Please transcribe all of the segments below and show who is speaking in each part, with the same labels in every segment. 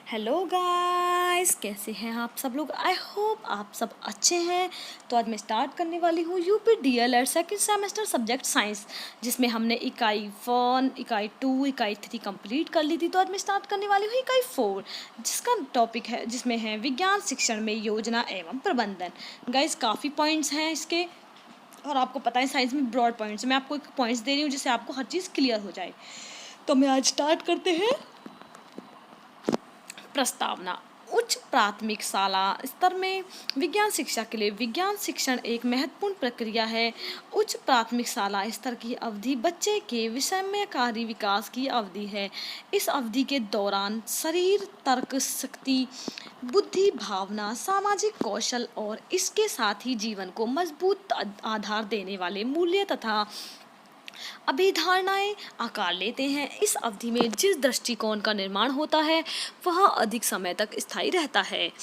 Speaker 1: Hello guys, कैसे हैं आप सब लोग। आई होप आप सब अच्छे हैं। तो आज मैं स्टार्ट करने वाली हूँ UP DElEd second semester subject science, जिसमें हमने इकाई 1, इकाई 2, इकाई 3 कंप्लीट कर ली थी। तो आज मैं स्टार्ट करने वाली हूँ इकाई 4, जिसका टॉपिक है, जिसमें है विज्ञान शिक्षण में योजना एवं प्रबंधन। गाइस काफ़ी पॉइंट्स हैं इसके, और आपको पता है साइंस में ब्रॉड पॉइंट्स। मैं आपको एक पॉइंट्स दे रही हूँ जिससे आपको हर चीज़ क्लियर हो जाए। तो मैं आज स्टार्ट करते हैं। प्रस्तावना। उच्च प्राथमिक शाला स्तर में विज्ञान शिक्षा के लिए विज्ञान शिक्षण एक महत्वपूर्ण प्रक्रिया है। उच्च प्राथमिक शाला स्तर की अवधि बच्चे के विषमयकारी विकास की अवधि है। इस अवधि के दौरान शरीर, तर्क शक्ति, बुद्धि, भावना, सामाजिक कौशल और इसके साथ ही जीवन को मजबूत आधार देने वाले मूल्य तथा अभिधारणाएं आकार लेते हैं। इस अवधि में जिस दृष्टिकोण का निर्माण होता है वह अधिक समय तक स्थायी रहता है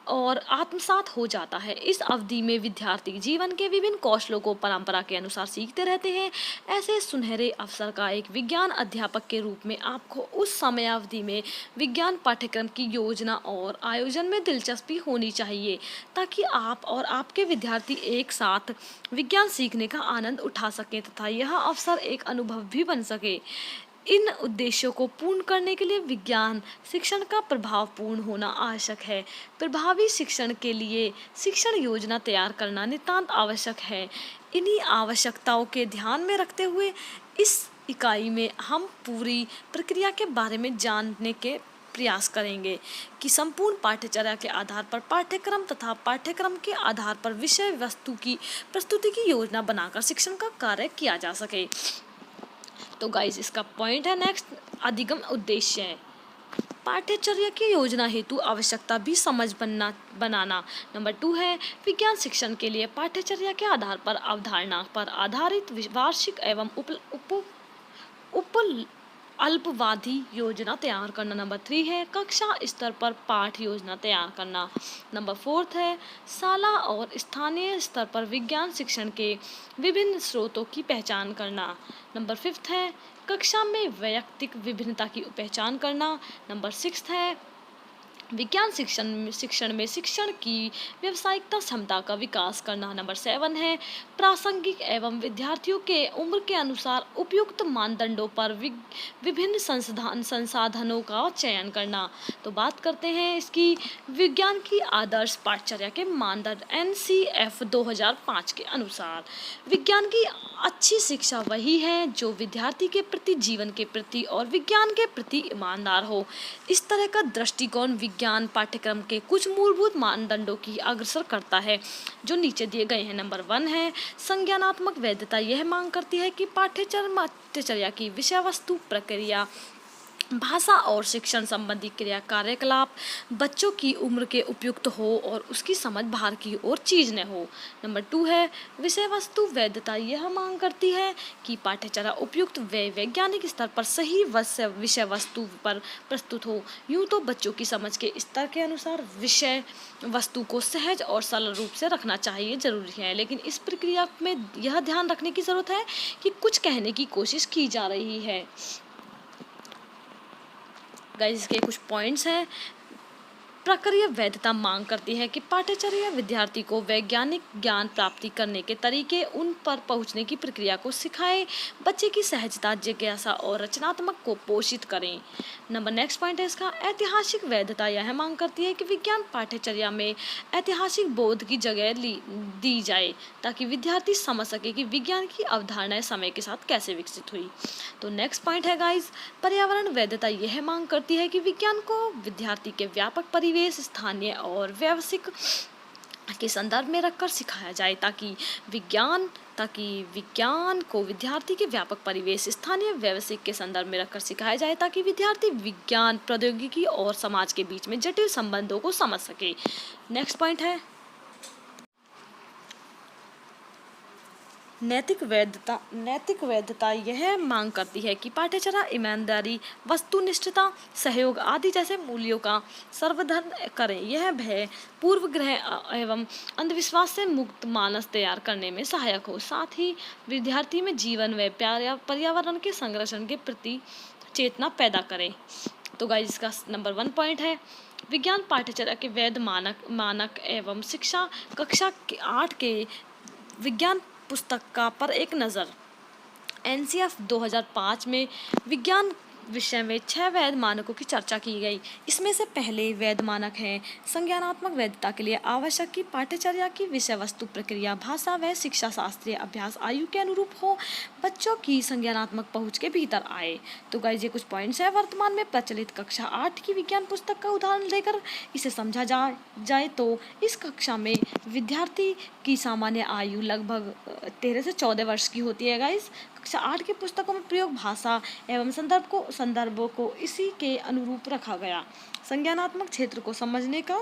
Speaker 1: और आत्मसात हो जाता है। इस अवधि में विद्यार्थी जीवन के विभिन्न कौशलों को परंपरा के अनुसार सीखते रहते हैं। ऐसे सुनहरे अवसर का एक विज्ञान अध्यापक के रूप में आपको उस समयावधि में विज्ञान पाठ्यक्रम की योजना और आयोजन में दिलचस्पी होनी चाहिए, ताकि आप और आपके विद्यार्थी एक साथ विज्ञान सीखने का आनंद उठा सकें तथा यह अवसर एक अनुभव भी बन सके। इन उद्देश्यों को पूर्ण करने के लिए विज्ञान शिक्षण का प्रभावपूर्ण होना आवश्यक है। प्रभावी शिक्षण के लिए शिक्षण योजना तैयार करना नितांत आवश्यक है। इन्हीं आवश्यकताओं के ध्यान में रखते हुए इस इकाई में हम पूरी प्रक्रिया के बारे में जानने के प्रयास करेंगे कि संपूर्ण पाठ्यचर्या के आधार पर पाठ्यक्रम तथा पाठ्यक्रम के आधार पर विषय वस्तु की प्रस्तुति की योजना बनाकर शिक्षण का कार्य किया जा सके। तो गाइस इसका पॉइंट है नेक्स्ट, अधिगम उद्देश्य है। पाठ्यचर्या की योजना हेतु आवश्यकता भी समझ बनाना। नंबर 2 है विज्ञान शिक्षण के लिए पाठ्यचर्या के आधार पर अवधारणा पर आधारित वार्षिक एवं उप अल्पवादी योजना तैयार करना। नंबर 3 है कक्षा स्तर पर पाठ योजना तैयार करना। नंबर 4 है शाला और स्थानीय स्तर पर विज्ञान शिक्षण के विभिन्न स्रोतों की पहचान करना। नंबर 5 है कक्षा में वैयक्तिक विभिन्नता की पहचान करना। नंबर 6 है विज्ञान शिक्षण में शिक्षण की व्यावसायिकता क्षमता का विकास करना। नंबर 7 है प्रासंगिक एवं विद्यार्थियों के उम्र के अनुसार उपयुक्त मानदंडों पर विभिन्न संसाधनों का चयन करना। तो बात करते हैं इसकी विज्ञान की आदर्श पाठ्यचर्या के मानदंड NCF 2005 के अनुसार। विज्ञान की अच्छी शिक्षा वही है जो विद्यार्थी के प्रति, जीवन के प्रति और विज्ञान के प्रति ईमानदार हो। इस तरह का दृष्टिकोण विज्ञान पाठ्यक्रम के कुछ मूलभूत मानदंडों की अग्रसर करता है, जो नीचे दिए गए हैं। नंबर 1 है संज्ञानात्मक वैधता। यह मांग करती है कि पाठ्यचर्या की विषय वस्तु, प्रक्रिया, भाषा और शिक्षण संबंधी क्रिया कार्यकलाप बच्चों की उम्र के उपयुक्त हो और उसकी समझ बाहर की ओर चीज न हो। नंबर 2 है विषय वस्तु वैधता। यह मांग करती है कि पाठ्यचर्या उपयुक्त वैज्ञानिक स्तर पर सही विषय वस्तु पर प्रस्तुत हो। यूँ तो बच्चों की समझ के स्तर के अनुसार विषय वस्तु को सहज और सरल रूप से रखना चाहिए जरूरी है, लेकिन इस प्रक्रिया में यह ध्यान रखने की जरूरत है कि कुछ कहने की कोशिश की जा रही है। गाइस इसके कुछ पॉइंट्स हैं। प्रक्रिया वैधता मांग करती है कि पाठ्यचर्या विद्यार्थी को वैज्ञानिक ज्ञान प्राप्ति करने के तरीके, उन पर पहुंचने की प्रक्रिया को सिखाए, बच्चे की सहजता, जिज्ञासा और रचनात्मक को पोषित करें। नंबर नेक्स्ट पॉइंट है इसका ऐतिहासिक वैधता। यह मांग करती है कि विज्ञान पाठ्यचर्या में ऐतिहासिक बोध की जगह दी जाए, ताकि विद्यार्थी समझ सके कि विज्ञान की अवधारणाएं समय के साथ कैसे विकसित हुई। तो नेक्स्ट पॉइंट है गाइस पर्यावरण वैधता। यह मांग करती है कि विज्ञान को विद्यार्थी के व्यापक परिवेश, स्थानीय और व्यावसायिक के संदर्भ में रखकर सिखाया जाए, ताकि विज्ञान को विद्यार्थी के व्यापक परिवेश, स्थानीय व्यावसायिक के संदर्भ में रखकर सिखाया जाए, ताकि विद्यार्थी विज्ञान, प्रौद्योगिकी और समाज के बीच में जटिल संबंधों को समझ सके। नेक्स्ट पॉइंट है नैतिक वैधता। यह मांग करती है कि पाठ्यचर्या ईमानदारी, वस्तुनिष्ठता, सहयोग आदि जैसे मूल्यों का संवर्धन करें। यह भय, पूर्वग्रह एवं अंधविश्वास से मुक्त मानस तैयार करने में सहायक हो। साथ ही विद्यार्थी में जीवन व पर्यावरण के संरक्षण के प्रति चेतना पैदा करें। तो गाइस इसका नंबर 1 पॉइंट है विज्ञान पाठ्यचर्या के वैध मानक एवं शिक्षा कक्षा 8 के विज्ञान पुस्तक का पर एक नज़र। एनसीएफ 2005 में विज्ञान विषय में 6 वैध मानकों की चर्चा की गई। इसमें से पहले वैध मानक है संज्ञानात्मक वैधता के लिए आवश्यक की पाठ्यचर्या की विषय वस्तु प्रक्रिया भाषा व शिक्षा शास्त्रीय अभ्यास आयु के अनुरूप हो, बच्चों की संज्ञानात्मक पहुंच के भीतर आए। तो गाइस ये कुछ पॉइंट्स है वर्तमान में प्रचलित कक्षा 8 की विज्ञान पुस्तक का उदाहरण लेकर इसे समझा जाए तो इस कक्षा में विद्यार्थी की सामान्य आयु लगभग 13 से 14 वर्ष की होती है। गाइस कक्षा 8 की पुस्तकों में प्रयोग भाषा एवं संदर्भों को इसी के अनुरूप रखा गया। संज्ञानात्मक क्षेत्र को समझने का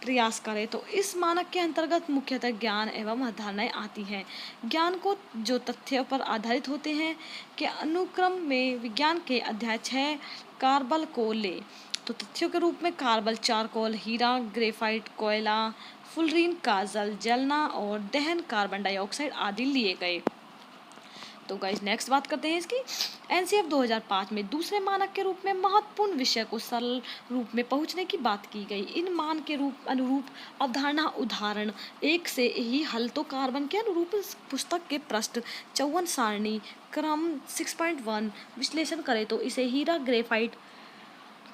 Speaker 1: प्रयास करें तो इस मानक के अंतर्गत मुख्यतः ज्ञान एवं अवधारणाएं आती हैं। ज्ञान को जो तथ्यों पर आधारित होते हैं के अनुक्रम में विज्ञान के अध्याय 6 कार्बन को ले तो तथ्यों के रूप में कार्बन, चारकोल, हीरा, ग्रेफाइट, कोयला, फुलरीन, काजल, जलना और दहन, कार्बन डाइऑक्साइड आदि लिए गए। तो गाइस नेक्स्ट बात करते हैं इसकी। एनसीएफ 2005 में दूसरे मानक के रूप में महत्वपूर्ण विषय को सरल रूप में पहुंचने की बात की गई। इन मान के अनुरूप अवधारणा उदाहरण 1 से ही हल तो कार्बन के अनुरूप पुस्तक के पृष्ठ 54 सारणी क्रम 6.1 विश्लेषण करें तो इसे हीरा, ग्रेफाइट,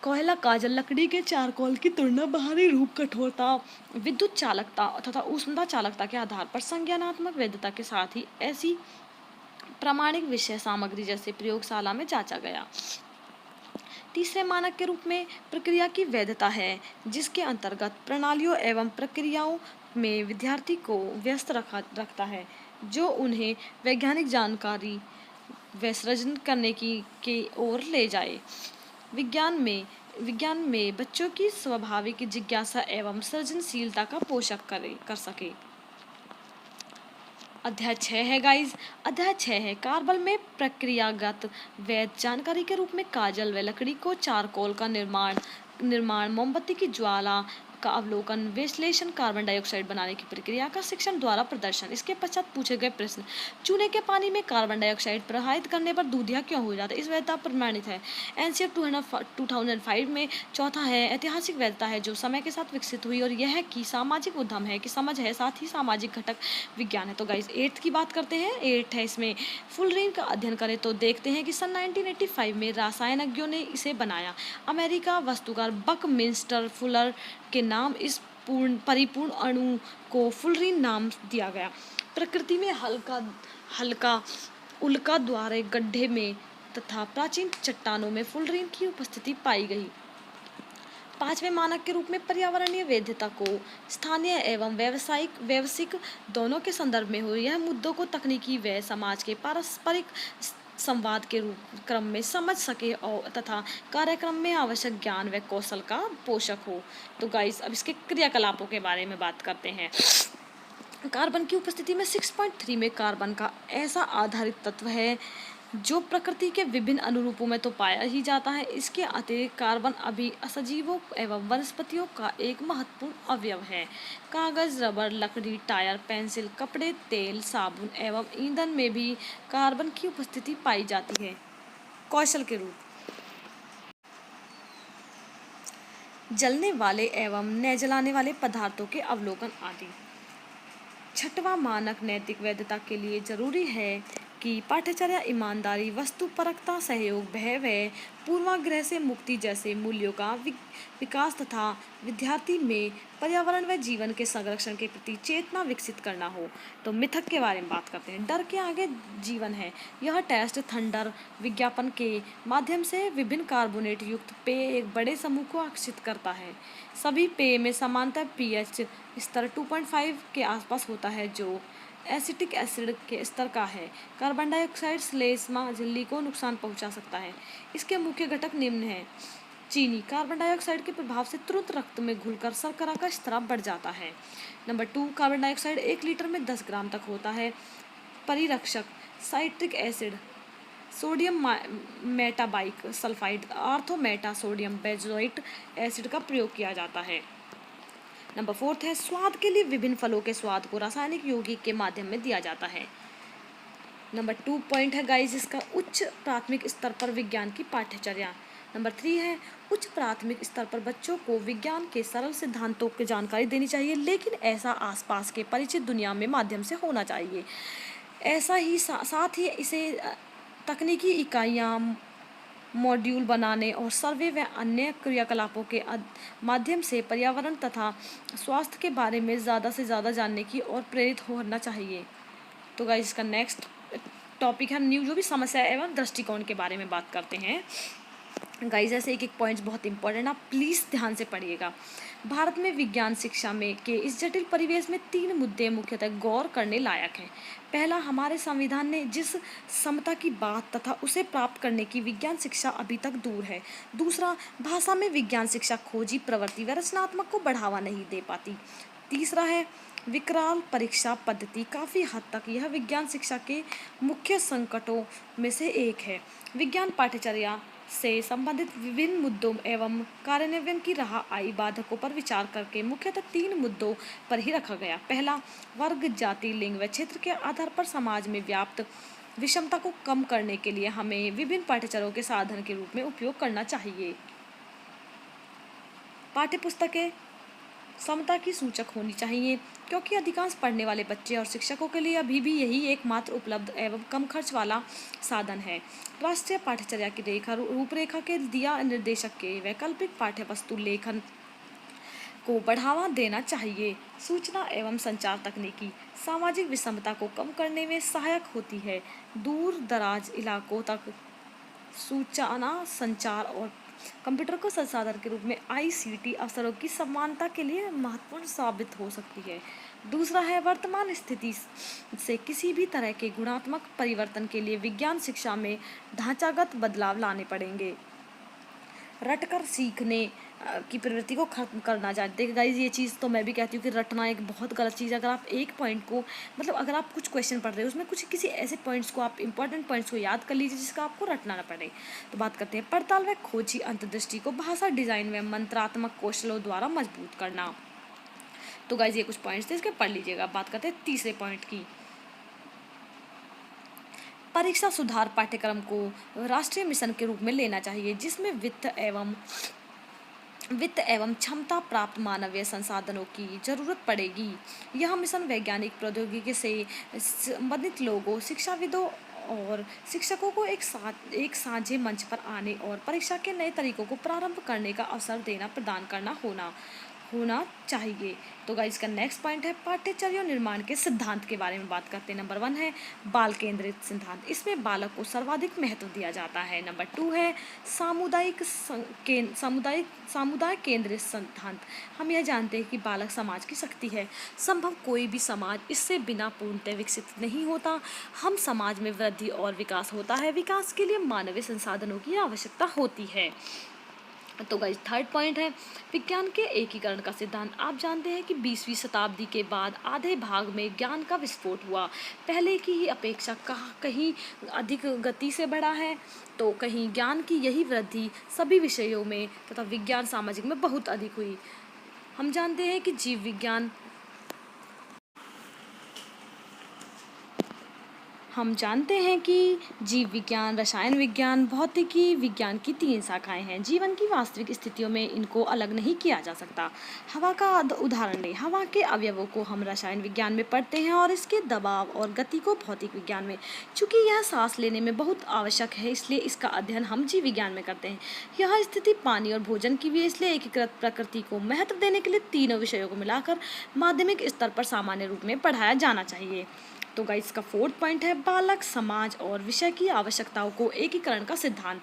Speaker 1: कोयला, काजल, लकड़ी के चारकोल की तुलना बाहरी रूप, कठोरता, विद्युत चालकता तथा ऊष्मता चालकता के आधार पर संज्ञानात्मक वैधता के साथ ही ऐसी प्रामाणिक विषय सामग्री जैसे प्रयोगशाला में जांचा गया। तीसरे मानक के रूप में प्रक्रिया की वैधता है जिसके अंतर्गत प्रणालियों एवं प्रक्रियाओं में विद्यार्थी को व्यस्त रखता है जो उन्हें वैज्ञानिक जानकारी व सृजन करने की ओर ले जाए। विज्ञान में बच्चों की स्वाभाविक जिज्ञासा एवं सृजनशीलता का पोषक कर सके। अध्याय 6 है गाइस। अध्याय 6 है कार्बन में प्रक्रियागत वैध जानकारी के रूप में काजल व लकड़ी को चारकोल का निर्माण, मोमबत्ती की ज्वाला का अवलोकन, विश्लेषण, कार्बन डाइऑक्साइड बनाने की प्रक्रिया का शिक्षण द्वारा प्रदर्शन। इसके पश्चात पूछे गए प्रश्न। चूने के पानी में कार्बन डाइऑक्साइड प्रवाहित करने पर दूधिया क्यों हो जाता है? इस वैधता प्रमाणित है। एनसीएफ 2005 में चौथा है ऐतिहासिक वैधता है जो समय के साथ विकसित हुई और यह कि सामाजिक उद्यम है कि समझ है साथ ही सामाजिक घटक विज्ञान है। तो गाइस 8th की बात करते हैं। 8 है इसमें फुलरीन का अध्ययन करें तो देखते हैं कि सन 1985 में रसायनज्ञों ने इसे बनाया। अमेरिका वस्तुकार बकमिंस्टर फुलर के नाम इस परिपूर्ण अणु को फुलरीन नाम दिया गया। प्रकृति में हल्का उल्का द्वारा गड्ढे में तथा प्राचीन चट्टानों में फुलरीन की उपस्थिति पाई गई। 5वें मानक के रूप में पर्यावरणीय वैधता को स्थानीय एवं व्यावसायिक दोनों के संदर्भ में हो। यह मुद्दों को तकनीकी व समाज के पारस्परिक संवाद के क्रम में समझ सके और तथा कार्यक्रम में आवश्यक ज्ञान व कौशल का पोषक हो। तो गाइस अब इसके क्रियाकलापों के बारे में बात करते हैं। कार्बन की उपस्थिति में 6.3 में कार्बन का ऐसा आधारित तत्व है जो प्रकृति के विभिन्न अनुरूपों में तो पाया ही जाता है। इसके अतिरिक्त कार्बन अभी सजीवों एवं वनस्पतियों का एक महत्वपूर्ण अवयव है। कागज, रबर, लकड़ी, टायर, पेंसिल, कपड़े, तेल, साबुन एवं ईंधन में भी कार्बन की उपस्थिति पाई जाती है। कौशल के रूप जलने वाले एवं न जलाने वाले पदार्थों के अवलोकन आदि। 6वां मानक नैतिक वैधता के लिए जरूरी है कि पाठ्यचर्या ईमानदारी, वस्तुपरकता, सहयोग, भय व पूर्वाग्रह से मुक्ति जैसे मूल्यों का विकास तथा विद्यार्थी में पर्यावरण व जीवन के संरक्षण के प्रति चेतना विकसित करना हो। तो मिथक के बारे में बात करते हैं। डर के आगे जीवन है। यह टेस्ट थंडर विज्ञापन के माध्यम से विभिन्न कार्बोनेट युक्त पेय एक बड़े समूह को आकर्षित करता है। सभी पेय में समानतः पीएच स्तर 2.5 के आसपास होता है जो एसिटिक एसिड के स्तर का है। कार्बन डाइऑक्साइड श्लेष्मा झिल्ली को नुकसान पहुंचा सकता है। इसके मुख्य घटक निम्न हैं। चीनी कार्बन डाइऑक्साइड के प्रभाव से तुरंत रक्त में घुलकर शर्करा का स्तर बढ़ जाता है। नंबर 2 कार्बन डाइऑक्साइड 1 लीटर में 10 ग्राम तक होता है। परिरक्षक citric acid, sodium metabisulphite, आर्थोमेटा सोडियम बेंजोएट एसिड का प्रयोग किया जाता है। नंबर 4 है स्वाद के लिए विभिन्न फलों के स्वाद को रासायनिक यौगिक के माध्यम में दिया जाता है। नंबर 2 पॉइंट है गाइस इसका उच्च प्राथमिक स्तर पर विज्ञान की पाठ्यचर्या। नंबर 3 है उच्च प्राथमिक स्तर पर बच्चों को विज्ञान के सरल सिद्धांतों की जानकारी देनी चाहिए, लेकिन ऐसा आसपास के परिचित दुनिया में माध्यम से होना चाहिए। ऐसा ही साथ ही इसे तकनीकी इकाइयाँ, मॉड्यूल बनाने और सर्वे व अन्य क्रियाकलापों के माध्यम से पर्यावरण तथा स्वास्थ्य के बारे में ज़्यादा से ज़्यादा जानने की और प्रेरित होना चाहिए। तो गाइस इसका नेक्स्ट टॉपिक है न्यू जो भी समस्या एवं दृष्टिकोण के बारे में बात करते हैं। गाइस ऐसे एक एक पॉइंट्स बहुत इंपॉर्टेंट, आप प्लीज़ ध्यान से पढ़िएगा। भारत में विज्ञान शिक्षा में के इस जटिल परिवेश में 3 मुद्दे मुख्यतः गौर करने लायक हैं। पहला, हमारे संविधान ने जिस समता की बात तथा उसे प्राप्त करने की विज्ञान शिक्षा अभी तक दूर है। दूसरा, भाषा में विज्ञान शिक्षा खोजी प्रवृत्ति व रचनात्मक को बढ़ावा नहीं दे पाती। तीसरा है विकराल परीक्षा पद्धति, काफ़ी हद तक यह विज्ञान शिक्षा के मुख्य संकटों में से एक है। विज्ञान पाठ्यचर्या से संबंधित विभिन्न मुद्दों एवं कार्यान्वयन की राह आई बाधकों पर विचार करके मुख्यतः 3 मुद्दों पर ही रखा गया। पहला, वर्ग, जाति, लिंग व क्षेत्र के आधार पर समाज में व्याप्त विषमता को कम करने के लिए हमें विभिन्न पाठ्यचर्यों के साधन के रूप में उपयोग करना चाहिए। पाठ्यपुस्तकें समता की सूचक होनी चाहिए, क्योंकि अधिकांश पढ़ने वाले बच्चे और शिक्षकों के लिए अभी भी यही एकमात्र उपलब्ध एवं कम खर्च वाला साधन है। राष्ट्रीय पाठ्यचर्या की रूपरेखा के दिया निर्देशक के वैकल्पिक पाठ्यवस्तु लेखन को बढ़ावा देना चाहिए। सूचना एवं संचार तकनीकी सामाजिक विषमता को कम करने में सहायक होती है। दूर दराज इलाकों तक सूचना संचार और कंप्यूटर को संसाधन के रूप में ICT अवसरों की समानता के लिए महत्वपूर्ण साबित हो सकती है। दूसरा है वर्तमान स्थिति से किसी भी तरह के गुणात्मक परिवर्तन के लिए विज्ञान शिक्षा में ढांचागत बदलाव लाने पड़ेंगे। रटकर सीखने की प्रवृत्ति को खत्म करना चाहिए। देखिए गाइस, ये चीज़ तो मैं भी कहती हूँ कि रटना एक बहुत गलत चीज़ है। अगर आप एक पॉइंट को मतलब अगर आप कुछ क्वेश्चन पढ़ रहे हो उसमें कुछ किसी ऐसे पॉइंट्स को आप इंपॉर्टेंट पॉइंट्स को याद कर लीजिए जिसका आपको रटना ना पड़े। तो बात करते हैं पड़ताल व खोजी अंतर्दृष्टि को भाषा डिजाइन व मंत्रात्मक कौशलों द्वारा मजबूत करना। तो गाइस ये कुछ पॉइंट्स थे, इसके पढ़ लीजिएगा। बात करते हैं तीसरे पॉइंट की। परीक्षा सुधार पाठ्यक्रम को राष्ट्रीय मिशन के रूप में लेना चाहिए, जिसमें वित्त एवं क्षमता प्राप्त मानवीय संसाधनों की जरूरत पड़ेगी। यह मिशन वैज्ञानिक प्रौद्योगिकी से संबंधित लोगों, शिक्षाविदों और शिक्षकों को एक साझे मंच पर आने और परीक्षा के नए तरीकों को प्रारंभ करने का अवसर प्रदान करना होना चाहिए। तो गाइस इसका नेक्स्ट पॉइंट है पाठ्यचर्या निर्माण के सिद्धांत के बारे में बात करते हैं। नंबर 1 है बाल केंद्रित सिद्धांत, इसमें बालक को सर्वाधिक महत्व दिया जाता है। नंबर 2 है समुदाय केंद्रित सिद्धांत, हम यह जानते हैं कि बालक समाज की शक्ति है। संभव कोई भी समाज इससे बिना पूर्णतः विकसित नहीं होता। हम समाज में वृद्धि और विकास होता है, विकास के लिए मानवीय संसाधनों की आवश्यकता होती है। तो गाइस थर्ड पॉइंट है विज्ञान के एकीकरण का सिद्धांत। आप जानते हैं कि 20वीं शताब्दी के बाद आधे भाग में ज्ञान का विस्फोट हुआ। पहले की ही अपेक्षा कहीं अधिक गति से बढ़ा है, तो कहीं ज्ञान की यही वृद्धि सभी विषयों में तथा विज्ञान सामाजिक में बहुत अधिक हुई। हम जानते हैं कि जीव विज्ञान रसायन विज्ञान, भौतिकी विज्ञान की 3 शाखाएं हैं। जीवन की वास्तविक स्थितियों में इनको अलग नहीं किया जा सकता। हवा का उदाहरण लें, हवा के अवयवों को हम रसायन विज्ञान में पढ़ते हैं और इसके दबाव और गति को भौतिक विज्ञान में। चूँकि यह सांस लेने में बहुत आवश्यक है, इसलिए इसका अध्ययन हम जीव विज्ञान में करते हैं। यह स्थिति पानी और भोजन की भी, इसलिए एकीकृत प्रकृति को महत्व देने के लिए तीनों विषयों को मिलाकर माध्यमिक स्तर पर सामान्य रूप में पढ़ाया जाना चाहिए। तो गाइस का 4th पॉइंट है बालक, समाज और विषय की आवश्यकताओं को एकीकरण का सिद्धांत।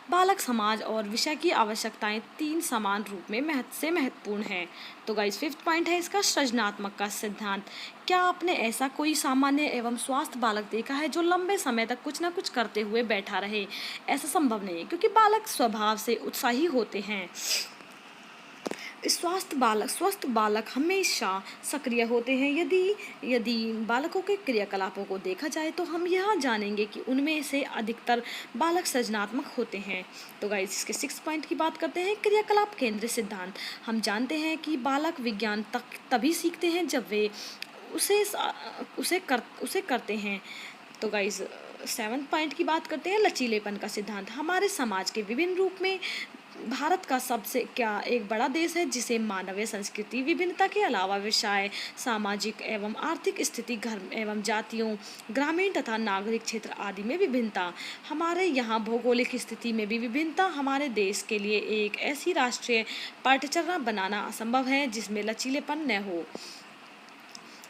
Speaker 1: बालक, समाज और विषय की आवश्यकताएं 3 समान रूप में महत्वपूर्ण हैं। तो गाइस 5th पॉइंट है इसका सृजनात्मक का सिद्धांत। क्या आपने ऐसा कोई सामान्य एवं स्वस्थ बालक देखा है जो लंबे समय तक कुछ न कुछ करते हुए बैठा रहे? ऐसा संभव नहीं है, क्योंकि बालक स्वभाव से उत्साही होते हैं। स्वस्थ बालक हमेशा सक्रिय होते हैं। यदि बालकों के क्रियाकलापों को देखा जाए तो हम यह जानेंगे कि उनमें से अधिकतर बालक सृजनात्मक होते हैं। तो गाइस इसके 6th पॉइंट की बात करते हैं क्रियाकलाप केंद्रित सिद्धांत। हम जानते हैं कि बालक विज्ञान तभी सीखते हैं जब वे उसे करते हैं। तो गाइस सेवन्थ पॉइंट की बात करते हैं, लचीलेपन का सिद्धांत। हमारे समाज के विभिन्न रूप में भारत का सबसे क्या एक बड़ा देश है जिसे मानवीय संस्कृति विभिन्नता के अलावा व्यवसाय, सामाजिक एवं आर्थिक स्थिति, धर्म एवं जातियों, ग्रामीण तथा नागरिक क्षेत्र आदि में विभिन्नता। हमारे यहाँ भौगोलिक स्थिति में भी विभिन्नता हमारे देश के लिए एक ऐसी राष्ट्रीय पाठ्यचर्या बनाना असंभव है जिसमें लचीलेपन न हो।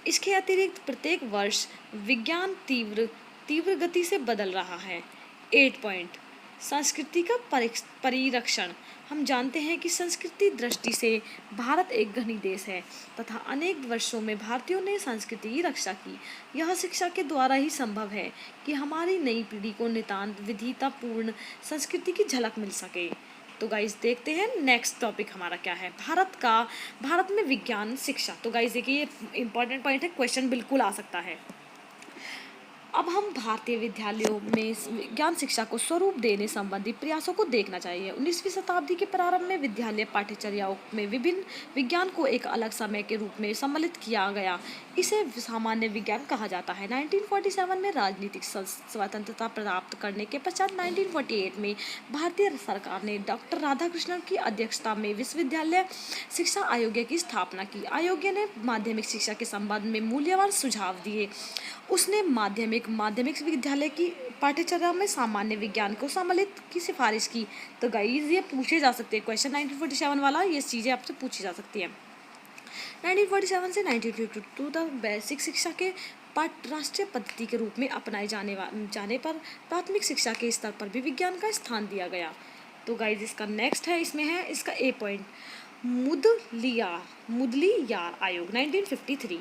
Speaker 1: इसके अतिरिक्त प्रत्येक वर्ष विज्ञान तीव्र तीव्र गति से बदल रहा है। 8 पॉइंट, संस्कृति का परिरक्षण। हम जानते हैं कि संस्कृति दृष्टि से भारत एक घनी देश है तथा अनेक वर्षों में भारतीयों ने संस्कृति की रक्षा की। यह शिक्षा के द्वारा ही संभव है कि हमारी नई पीढ़ी को नितांत विविधतापूर्ण संस्कृति की झलक मिल सके। तो गाइज देखते हैं नेक्स्ट टॉपिक हमारा क्या है, भारत में विज्ञान शिक्षा। तो गाइज देखिए, ये इंपॉर्टेंट पॉइंट है, क्वेश्चन बिल्कुल आ सकता है। अब हम भारतीय विद्यालयों में विज्ञान शिक्षा को स्वरूप देने संबंधी प्रयासों को देखना चाहिए। 19वीं शताब्दी के प्रारंभ में विद्यालय पाठ्यचर्याओं में विभिन्न विज्ञान को एक अलग समय के रूप में सम्मिलित किया गया। इसे सामान्य विज्ञान कहा जाता है। 1947 में राजनीतिक स्वतंत्रता प्राप्त करने के पश्चात 1948 में भारतीय सरकार ने डॉक्टर राधाकृष्णन की अध्यक्षता में विश्वविद्यालय शिक्षा आयोग की स्थापना की। आयोग ने माध्यमिक शिक्षा के संबंध में मूल्यवान सुझाव दिए। उसने माध्यमिक विद्यालय की पाठ्यचर्या में सामान्य विज्ञान को सम्मिलित की सिफारिश की। तो गाइस ये पूछे जा सकते हैं क्वेश्चन 1947 वाला, ये चीज़ें आपसे पूछी जा सकती हैं। 1947 से 1952 तक बेसिक शिक्षा के राष्ट्रीय पद्धति के रूप में अपनाए जाने पर प्राथमिक शिक्षा के स्तर पर भी विज्ञान का स्थान दिया गया। तो गाइस इसका नेक्स्ट है, इसमें है इसका ए पॉइंट, मुदलियार आयोग 1953।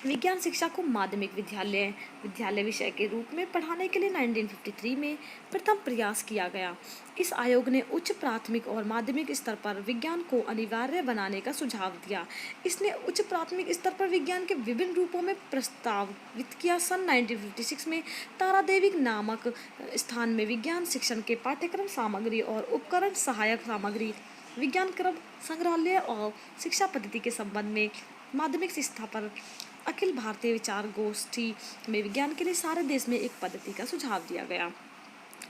Speaker 1: विज्ञान शिक्षा को माध्यमिक विद्यालय विषय के रूप में पढ़ाने के लिए 1953 में प्रथम प्रयास किया गया। इस आयोग ने उच्च प्राथमिक और माध्यमिक स्तर पर विज्ञान को अनिवार्य बनाने का सुझाव दिया। इसने उच्च प्राथमिक स्तर पर विज्ञान के विभिन्न रूपों में प्रस्तावित किया। सन 1956 में तारादेवी नामक स्थान में विज्ञान शिक्षण के पाठ्यक्रम सामग्री और उपकरण, सहायक सामग्री, विज्ञान क्रम, संग्रहालय और शिक्षा पद्धति के संबंध में माध्यमिक शिक्षा पर अखिल भारतीय विचार गोष्ठी में विज्ञान के लिए सारे देश में एक पद्धति का सुझाव दिया गया।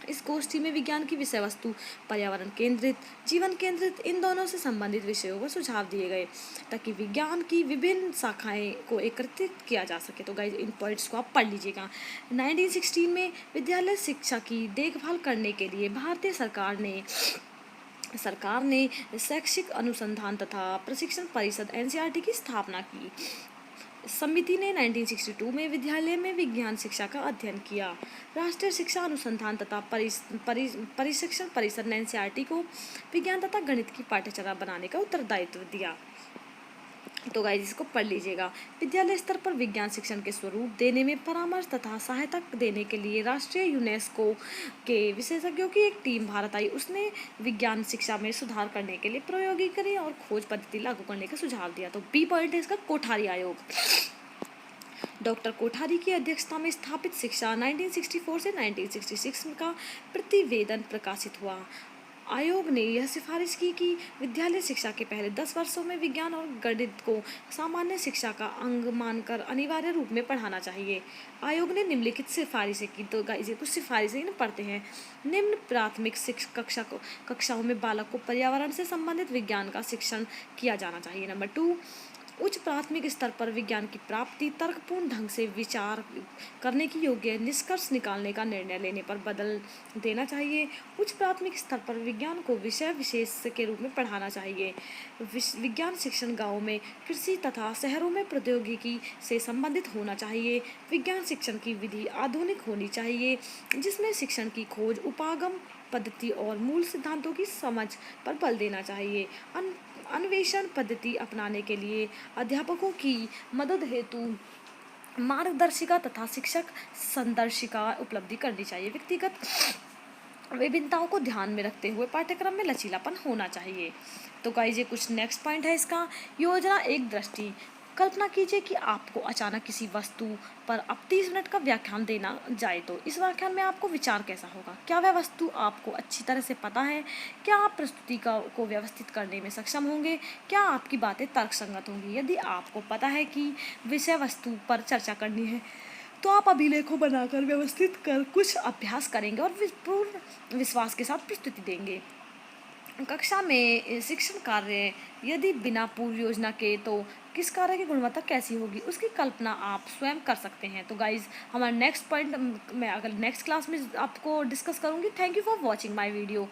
Speaker 1: इस गोष्ठी में विज्ञान की विषय वस्तु पर्यावरण केंद्रित, जीवन केंद्रित, इन दोनों से संबंधित विषयों पर सुझाव दिए गए ताकि विज्ञान की विभिन्न शाखाएं को एकत्रित किया जा सके। तो गाइस इन पॉइंट्स को आप पढ़ लीजिएगा। 1916 में विद्यालय शिक्षा की देखभाल करने के लिए भारतीय सरकार ने शैक्षिक अनुसंधान तथा प्रशिक्षण परिषद NCERT की स्थापना की। समिति ने 1962 में विद्यालय में विज्ञान शिक्षा का अध्ययन किया। राष्ट्रीय शिक्षा अनुसंधान तथा प्रशिक्षण परिषद ने NCERT को विज्ञान तथा गणित की पाठ्यचर्या बनाने का उत्तरदायित्व दिया। तो गाइस इसको पढ़ लीजिएगा। विद्यालय स्तर पर विज्ञान शिक्षण के स्वरूप देने में परामर्श तथा सहायता देने के लिए राष्ट्रीय यूनेस्को के विशेषज्ञों की एक टीम भारत आई। उसने विज्ञान शिक्षा में सुधार करने के लिए प्रौद्योगिकी और खोज पद्धति लागू करने का सुझाव दिया। तो बी पॉइंट है इसका, कोठारी आयोग। डॉक्टर कोठारी की अध्यक्षता में स्थापित शिक्षा 1964 से 1966 का प्रतिवेदन प्रकाशित हुआ। आयोग ने यह सिफारिश की कि विद्यालय शिक्षा के पहले 10 वर्षों में विज्ञान और गणित को सामान्य शिक्षा का अंग मानकर अनिवार्य रूप में पढ़ाना चाहिए। आयोग ने निम्नलिखित सिफारिशें की। तो गाइस कुछ सिफारिशें पढ़ते हैं। निम्न प्राथमिक कक्षाओं में बालक को पर्यावरण से संबंधित विज्ञान का शिक्षण किया जाना चाहिए। नंबर 2, उच्च प्राथमिक स्तर पर विज्ञान की प्राप्ति तर्कपूर्ण ढंग से विचार करने की योग्य निष्कर्ष निकालने का निर्णय लेने पर बदल देना चाहिए। उच्च प्राथमिक स्तर पर विज्ञान को विषय विशेष के रूप में पढ़ाना चाहिए। विज्ञान शिक्षण गांवों में, कृषि तथा शहरों में प्रौद्योगिकी से संबंधित होना चाहिए। विज्ञान शिक्षण की विधि आधुनिक होनी चाहिए जिसमें शिक्षण की खोज, उपागम पद्धति और मूल सिद्धांतों की समझ पर बल देना चाहिए। अन्वेषण पद्धति अपनाने के लिए अध्यापकों की मदद हेतु मार्गदर्शिका तथा शिक्षक संदर्शिका उपलब्धि करनी चाहिए। व्यक्तिगत विभिन्नताओं को ध्यान में रखते हुए पाठ्यक्रम में लचीलापन होना चाहिए। तो गाइस ये कुछ नेक्स्ट पॉइंट है इसका। योजना एक दृष्टि। कल्पना कीजिए कि आपको अचानक किसी वस्तु पर अब 30 मिनट का व्याख्यान देना जाए, तो इस व्याख्यान में आपको विचार कैसा होगा? क्या वह वस्तु आपको अच्छी तरह से पता है? क्या आप प्रस्तुति को व्यवस्थित करने में सक्षम होंगे? क्या आपकी बातें तर्कसंगत होंगी? यदि आपको पता है कि विषय वस्तु पर चर्चा करनी है तो आप अभिलेखों बनाकर व्यवस्थित कर कुछ अभ्यास करेंगे और पूर्ण विश्वास के साथ प्रस्तुति देंगे। कक्षा में शिक्षण कार्य यदि बिना पूर्व योजना के, तो किस कार्य की गुणवत्ता कैसी होगी उसकी कल्पना आप स्वयं कर सकते हैं। तो गाइज हमारा नेक्स्ट पॉइंट मैं अगर नेक्स्ट क्लास में आपको डिस्कस करूँगी। Thank you for watching my video.